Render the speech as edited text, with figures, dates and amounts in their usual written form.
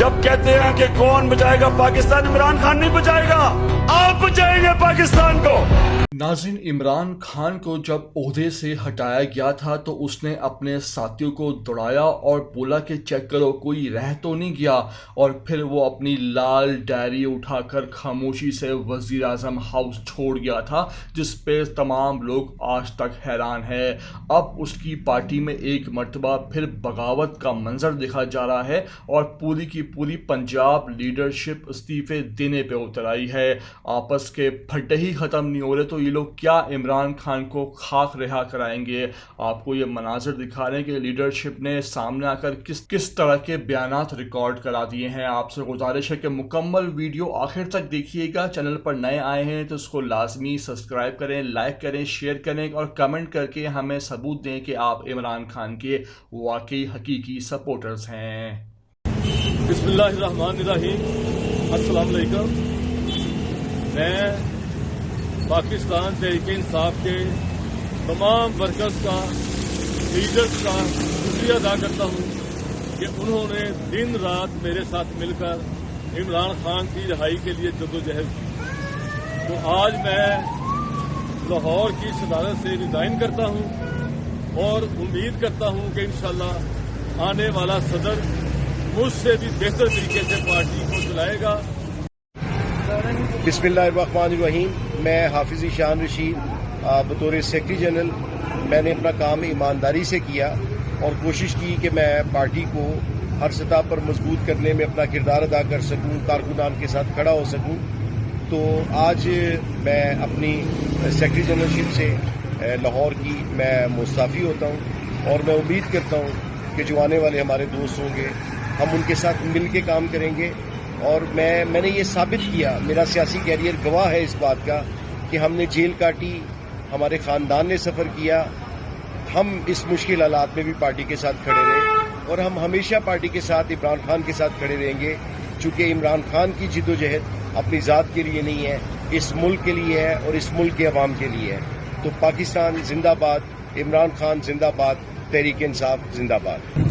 जब कहते हैं कि कौन बचाएगा पाकिस्तान, इमरान खान नहीं बचाएगा, आप बचाएंगे पाकिस्तान को। नाज़रीन, इमरान खान को जब ओहदे से हटाया गया था तो उसने अपने साथियों को दौड़ाया और बोला कि चेक करो कोई रह तो नहीं गया, और फिर वो अपनी लाल डायरी उठाकर खामोशी से वज़ीर आज़म हाउस छोड़ गया था, जिस पे तमाम लोग आज तक हैरान है। अब उसकी पार्टी में एक मर्तबा फिर बगावत का मंजर देखा जा रहा है और पूरी की पूरी पंजाब लीडरशिप इस्तीफे देने पे उतर आई है। आपस के फटे ही ख़त्म नहीं हो रहे तो ये लोग क्या इमरान खान को खाक रिहा कराएंगे। आपको ये मनाजर दिखा रहे हैं कि लीडरशिप ने सामने आकर किस तरह के बयानात रिकॉर्ड करा दिए हैं। आपसे गुजारिश है कि मुकम्मल वीडियो आखिर तक देखिएगा। चैनल पर नए आए हैं तो इसको लाजमी सब्सक्राइब करें, लाइक करें, शेयर करें और कमेंट करके हमें सबूत दें कि आप इमरान खान के वाकई हकीकी सपोर्टर्स हैं। बिस्मिल्लाहिर्रहमानिर्रहीम, अस्सलाम वालेकुम। मैं पाकिस्तान तहरीक-ए-इंसाफ के तमाम वर्कर्स का, लीडर्स का शुक्रिया अदा करता हूँ कि उन्होंने दिन रात मेरे साथ मिलकर इमरान खान की रिहाई के लिए जद्दोजहद की। तो आज मैं लाहौर की सदारत से रिजाइन करता हूँ और उम्मीद करता हूँ कि इंशाअल्लाह आने वाला सदर मुझसे भी बेहतर तरीके से पार्टी को चलाएगा। बिस्मिल्लाहिर्रहमानिर्रहीम। मैं हाफिज ईशान रशीद बतौर सेक्रेटरी जनरल मैंने अपना काम ईमानदारी से किया और कोशिश की कि मैं पार्टी को हर सतह पर मजबूत करने में अपना किरदार अदा कर सकूं, कारकुनान के साथ खड़ा हो सकूं। तो आज मैं अपनी सेक्रेटरी जनरलशिप से लाहौर की मैं मुस्ताफ़ी होता हूं और मैं उम्मीद करता हूं कि जो आने वाले हमारे दोस्त होंगे हम उनके साथ मिल के काम करेंगे। और मैंने ये साबित किया, मेरा सियासी कैरियर गवाह है इस बात का कि हमने जेल काटी, हमारे ख़ानदान ने सफ़र किया, हम इस मुश्किल हालात में भी पार्टी के साथ खड़े रहे और हम हमेशा पार्टी के साथ इमरान खान के साथ खड़े रहेंगे। चूँकि इमरान खान की जिद्दोजहद अपनी ज़ात के लिए नहीं है, इस मुल्क के लिए है और इस मुल्क के अवाम के लिए है। तो पाकिस्तान जिंदाबाद, इमरान खान जिंदाबाद, तहरीक इंसाफ जिंदाबाद।